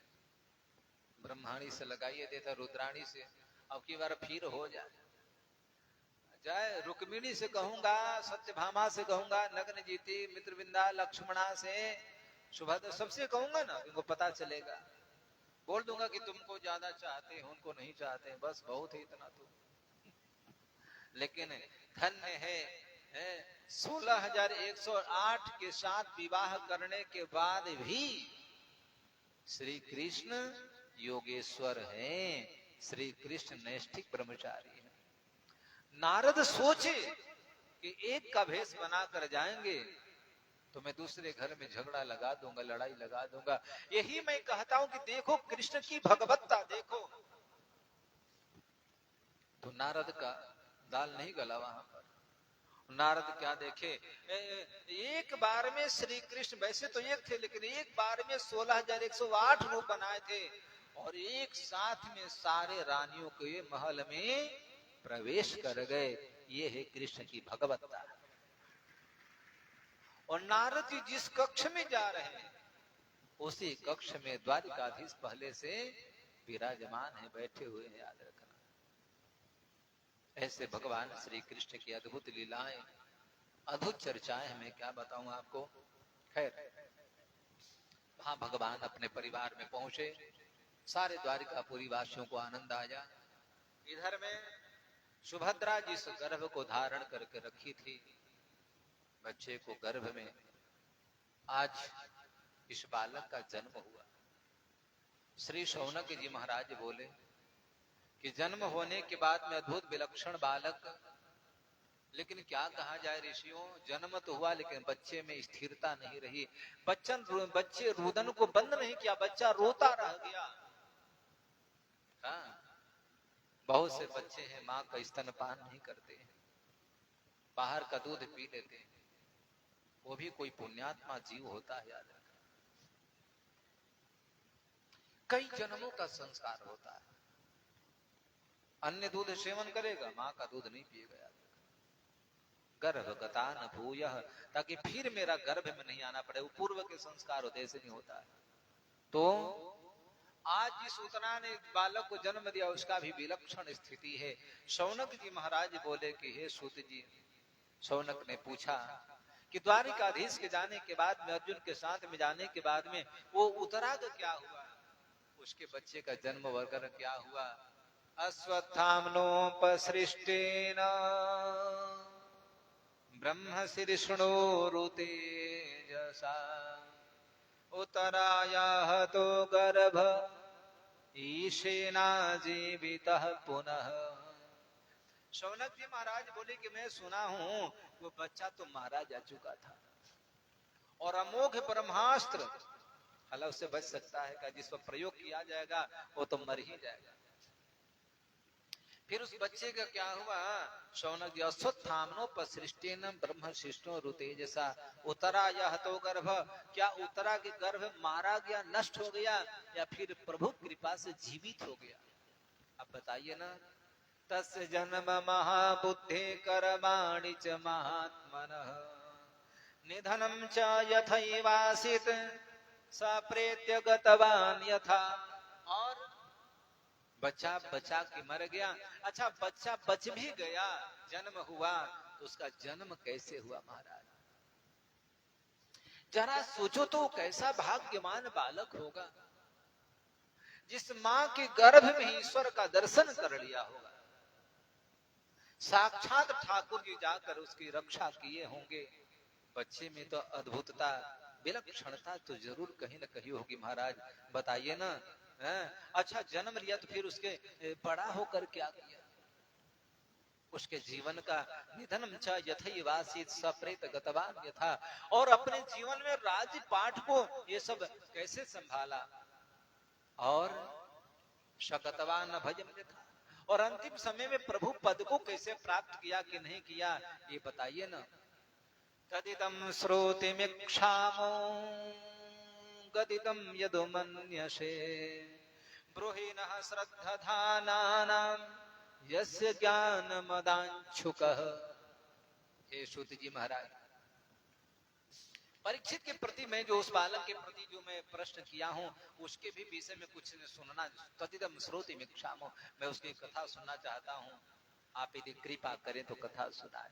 ब्रह्माणी से लगाइए देता, रुद्राणी से, अब की बार फिर हो जाए। रुक्मिणी से कहूंगा, सत्यभामा से कहूंगा, नग्न जीती, मित्रविंदा, लक्ष्मणा से, सुभद्रा, सबसे कहूंगा ना, उनको पता चलेगा। बोल दूंगा कि तुमको ज्यादा चाहते हैं, उनको नहीं चाहते, बस बहुत ही इतना तो। लेकिन धन्य है 16,108 के साथ विवाह करने के बाद भी श्री कृष्ण योगेश्वर हैं, श्री कृष्ण नैष्ठिक ब्रह्मचारी हैं। नारद सोचे कि एक का भेष बनाकर जाएंगे तो मैं दूसरे घर में झगड़ा लगा दूंगा, लड़ाई लगा दूंगा। यही मैं कहता हूं कि देखो कृष्ण की भगवत्ता देखो। तो नारद का दाल नहीं गला वहां पर। नारद क्या देखे, एक बार में श्री कृष्ण, वैसे तो एक थे लेकिन एक बार में 16,108 रूप बनाए थे, और एक साथ में सारे रानियों के महल में प्रवेश कर गए। ये है कृष्ण की भगवत्ता। और नारद जी जिस कक्ष में जा रहे हैं उसी कक्ष में द्वारिकाधीश पहले से विराजमान है, बैठे हुए हैं, याद रखना। ऐसे भगवान श्री कृष्ण की अद्भुत लीलाएं, अद्भुत चर्चाएं मैं क्या बताऊं आपको। खैर, वहां भगवान अपने परिवार में पहुंचे, सारे द्वारिकापुरी वासियों को आनंद आया। इधर में सुभद्रा जिस गर्भ को धारण करके रखी थी, बच्चे को गर्भ में, आज इस बालक का जन्म हुआ। श्री शौनक जी महाराज बोले कि जन्म होने के बाद में अद्भुत विलक्षण बालक, लेकिन क्या कहा जाए ऋषियों, जन्म तो हुआ लेकिन बच्चे में स्थिरता नहीं रही। बच्चे रुदन को बंद नहीं किया, बच्चा रोता रह गया। हाँ, बहुत से बच्चे हैं माँ का स्तनपान नहीं करते, बाहर का दूध पी लेते हैं, वो भी कोई पुण्यात्मा जीव होता है, याद रखना। कई जन्मों का संस्कार होता है। अन्य दूध सेवन करेगा, मां का दूध नहीं पिएगा, याद रखना। गर्भगता न भूयः, ताकि फिर मेरा गर्भ में नहीं आना पड़े। वो पूर्व के संस्कार होते, ऐसे नहीं होता है। तो आज जिस उतना ने बालक को जन्म दिया उसका भी विलक्षण स्थिति है। शौनक जी महाराज बोले कि हे सूत जी, शौनक ने पूछा कि द्वारिकाधीश के जाने के बाद में, अर्जुन के साथ में जाने के बाद में वो उत्तराग क्या हुआ, उसके बच्चे का जन्म वगैरह क्या हुआ। अश्वत्थाम्नोपसृष्टेन ब्रह्मशिरिष्णोरुतेजसा उत्तरायाः तो गर्भ ईशेना जीवितः पुनः। शौनक जी महाराज बोले कि मैं सुना हूं वो बच्चा तो मारा जा चुका था और अमोघ ब्रह्मास्त्र हला उससे बच सकता है का, जिस पर प्रयोग किया जाएगा वो तो मर ही जाएगा। फिर उस बच्चे का क्या हुआ। शौनक जी अश्वत्थाम्नोपसृष्टेन ब्रह्मशिष्णो रुतेजसा उत्तरायाः तो गर्भ, क्या उत्तरा के गर्भ मारा गया, नष्ट हो गया, या फिर प्रभु कृपा से जीवित हो गया। अब बताइए ना। तस्य जन्म महाबुद्धे कर्माणि च महात्मनः निधनं च यथैवासीत् स प्रेत्य गतवान् यथा। और बच्चा बचा के मर गया। अच्छा, बच्चा बच भी गया, जन्म हुआ, तो उसका जन्म कैसे हुआ महाराज, जरा सोचो तो कैसा भाग्यवान बालक होगा जिस मां के गर्भ में ही ईश्वर का दर्शन कर लिया होगा। साक्षात ठाकुर जी जाकर उसकी रक्षा किए होंगे। बच्चे में तो अद्भुतता, विलक्षणता तो जरूर कहीं न कहीं होगी महाराज, बताइए ना। अच्छा, जन्म लिया तो फिर उसके बड़ा होकर क्या किया, उसके जीवन का निधनम च यथैवासीत् सप्रेत गतवान् यथा। और अपने जीवन में राजपाट को ये सब कैसे संभाला, और शकतवान भजम यथा, और अंतिम समय में प्रभु पद को कैसे प्राप्त किया कि नहीं किया, ये बताइए ना। तदिदं श्रोतिमिक्षामो गदिदं यदुमन्यसे ब्रूहि नः श्रद्धधानानां यस्य ज्ञानमदांशुकः। हे सूत जी महाराज, परीक्षित के प्रति मैं जो उस बालक के प्रति जो मैं प्रश्न किया हूं उसके भी विषय में कुछ सुनना। तदिदं श्रोतिमिक्षामो, मैं उसकी कथा सुनना चाहता हूं। आप यदि कृपा करें तो कथा सुनाए।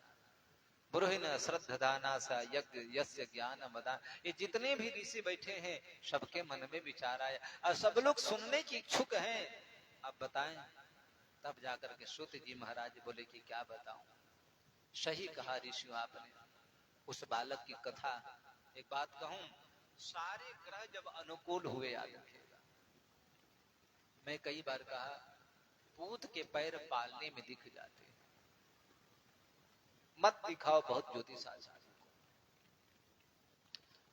ब्रूहिन श्रद्धदाना सा यज्ञ यस्य ज्ञान मदान। ये जितने भी ऋषि बैठे हैं सबके मन में विचार आया और सब लोग सुनने की इच्छुक हैं। अब बताएं। तब जाकर के सूत जी महाराज बोले कि क्या बताऊं। सही कहा ऋषियों आपने, उस बालक की कथा। एक बात कहूं, सारे ग्रह जब अनुकूल हुए, याद रखिएगा, मैं कई बार कहा पूत के पैर पालने में दिख जाते, मत दिखाओ बहुत ज्योतिषाचार्य को।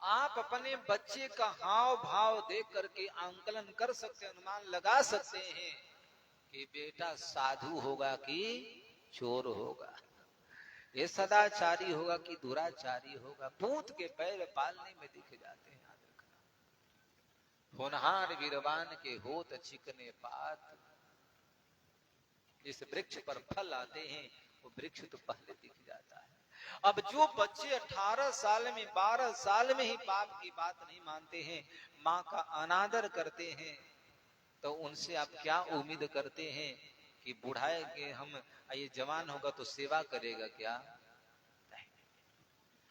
आप अपने बच्चे का हाव भाव देख करके आंकलन कर सकते, अनुमान लगा सकते हैं कि बेटा साधु होगा कि चोर होगा, ये सदाचारी होगा कि दुराचारी होगा। पूत के पैर पालने में दिख जाते हैं, याद रखना। होनहार वीरवान के होत चिकने पात, जिस वृक्ष पर फल आते हैं वो वृक्ष तो पहले दिख जाता है। अब जो बच्चे 18 साल में 12 साल में ही बाप की बात नहीं मानते हैं, माँ का अनादर करते हैं, तो उनसे आप क्या उम्मीद करते हैं कि बुढ़ाए के हम ये जवान होगा तो सेवा करेगा क्या।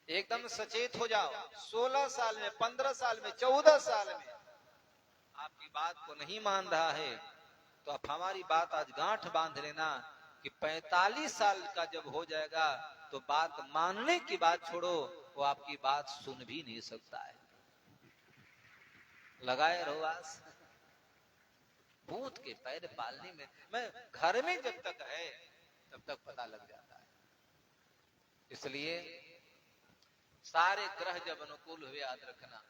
एकदम सचेत हो जाओ। 16 साल में, 15 साल में, 14 साल में आपकी बात को नहीं मान रहा है तो आप हमारी बात आज गांठ बांध लेना कि 45 साल का जब हो जाएगा तो बात मानने की बात छोड़ो, वो आपकी बात सुन भी नहीं सकता है। लगाए रहो आस। भूत के पैर पालने में, मैं घर में जब तक है तब तक पता लग जाता है। इसलिए सारे ग्रह जब अनुकूल हुए, याद रखना,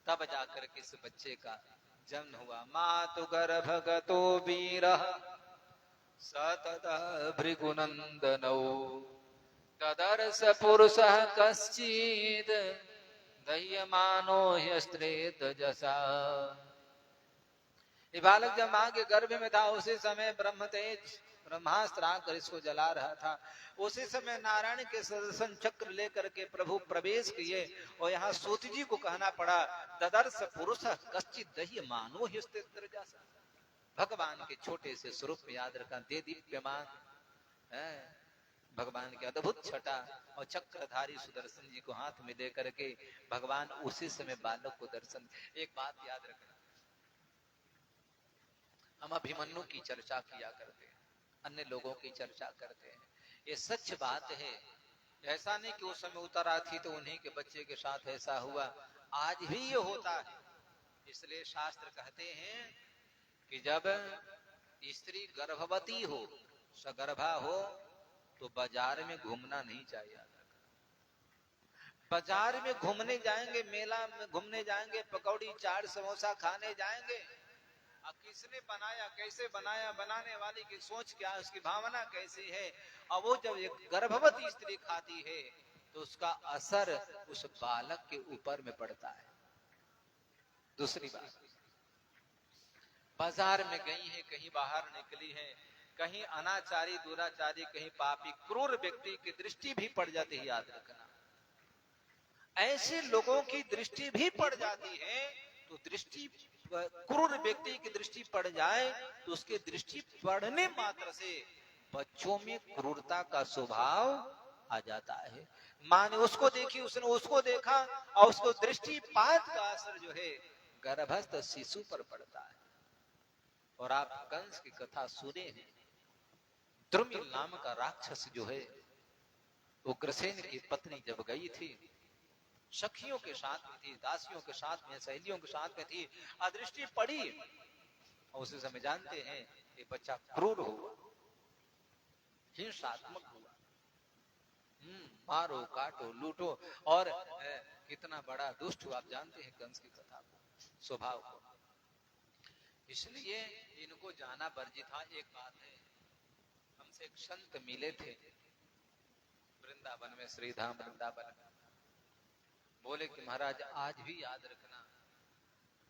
तब जाकर के इस बच्चे का जन्म हुआ। मातु गर्भगतो वीरः सततः भृगुनंदनौ तदर्श पुरुषः कश्चित् दह्यमानो ह्यस्त्रेत जसा। ये बालक जब मां के गर्भ में था उसी समय ब्रह्म तेज ब्रह्मास्त्र आकर इसको जला रहा था। उसी समय नारायण के सुदर्शन चक्र लेकर के प्रभु प्रवेश किए और यहाँ सूत जी को कहना पड़ा ददर्श पुरुष कश्चित् दह्यमानो ह्यस्त्रेत जसा। भगवान के छोटे से स्वरूप में याद रखा, दे दीप्यमान है भगवान की अद्भुत छटा और चक्रधारी सुदर्शन जी को हाथ में दे करके भगवान उसी समय बालक को दर्शन। एक बात याद रखना, हम अभिमन्यु की चर्चा किया करते हैं, अन्य लोगों की चर्चा करते हैं, ये सच बात है। ऐसा नहीं कि उस समय उतरा थी तो उन्हीं के बच्चे के साथ ऐसा हुआ, आज भी ये होता है। इसलिए शास्त्र कहते हैं कि जब स्त्री गर्भवती हो, सगर्भा हो, तो बाजार में घूमना नहीं चाहिए। बाजार में घूमने जाएंगे, मेला में घूमने जाएंगे, पकौड़ी चाट समोसा खाने जाएंगे, अब किसने बनाया, कैसे बनाया, बनाने वाली की सोच क्या है, उसकी भावना कैसी है, और वो जब एक गर्भवती स्त्री खाती है तो उसका असर उस बालक के ऊपर में पड़ता है। दूसरी बात, बाजार में गई है, कहीं बाहर निकली है, कहीं अनाचारी दुराचारी, कहीं पापी क्रूर व्यक्ति की दृष्टि भी पड़ जाती है। याद रखना, ऐसे लोगों की दृष्टि भी पड़ जाती है तो दृष्टि क्रूर व्यक्ति की दृष्टि पड़ जाए तो उसके दृष्टि पड़ने मात्र से बच्चों में क्रूरता का स्वभाव आ जाता है। माँ ने उसको देखी, उसने उसको देखा और उसको दृष्टिपात का असर जो है गर्भस्थ शिशु पर पड़ता है। और आप कंस की कथा सुने हैं, द्रुमिल नाम का राक्षस जो है उग्रसेन की पत्नी जब गई थी, सखियों के साथ में थी, दासियों के साथ में, सहेलियों के साथ में थी, अदृष्टि पड़ी और उसी समय जानते हैं ये बच्चा क्रूर हुआ, हिंसात्मक हुआ, मारो काटो लूटो, और कितना बड़ा दुष्ट हुआ। आप जानते हैं कंस की कथा को, स्वभाव को। इसलिए इनको जाना वर्जित था। एक बात है, हमसे एक संत मिले थे वृंदावन में, श्रीधाम वृंदावन में, बोले कि महाराज आज भी याद रखना,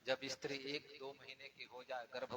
जब स्त्री 1-2 महीने की हो जाए, गर्भ